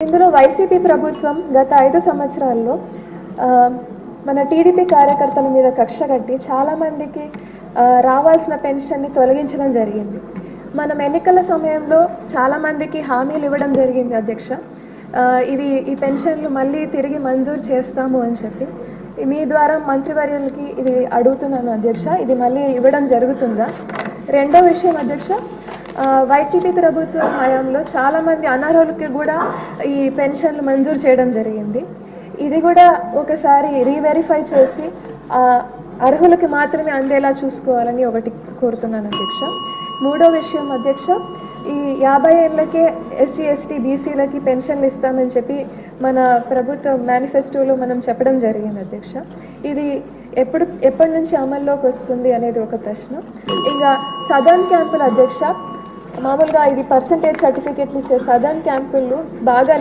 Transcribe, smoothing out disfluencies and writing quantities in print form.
ఇందులో వైసీపీ ప్రభుత్వం గత 5 సంవత్సరాల్లో మన టీడీపీ కార్యకర్తల మీద కక్ష కట్టి చాలామందికి రావాల్సిన పెన్షన్ని తొలగించడం జరిగింది. మనం ఎన్నికల సమయంలో చాలామందికి హామీలు ఇవ్వడం జరిగింది అధ్యక్ష. ఈ పెన్షన్లు మళ్ళీ తిరిగి మంజూరు చేస్తాము అని చెప్పి మీ ద్వారా మంత్రివర్యులకి ఇది అడుగుతున్నాను అధ్యక్ష. ఇది మళ్ళీ ఇవ్వడం జరుగుతుందా? రెండో విషయం అధ్యక్ష, వైసీపీ ప్రభుత్వం హయాంలో చాలామంది అనర్హులకి కూడా ఈ పెన్షన్లు మంజూరు చేయడం జరిగింది. ఇది కూడా ఒకసారి రీవెరిఫై చేసి అర్హులకి మాత్రమే అందేలా చూసుకోవాలని ఒకటి కోరుతున్నాను అధ్యక్ష. మూడో విషయం అధ్యక్ష, ఈ 50 ఏళ్ళకే ఎస్సీ ఎస్టీ బీసీలకి పెన్షన్లు ఇస్తామని చెప్పి మన ప్రభుత్వ మేనిఫెస్టోలో మనం చెప్పడం జరిగింది అధ్యక్ష. ఇది ఎప్పటి నుంచి అమల్లోకి వస్తుంది అనేది ఒక ప్రశ్న. ఇంకా సదర్న్ క్యాంపుల అధ్యక్ష, మామూలుగా ఇది పర్సంటేజ్ సర్టిఫికెట్లు ఇచ్చే సదర్న్ క్యాంపుల్లో బాగా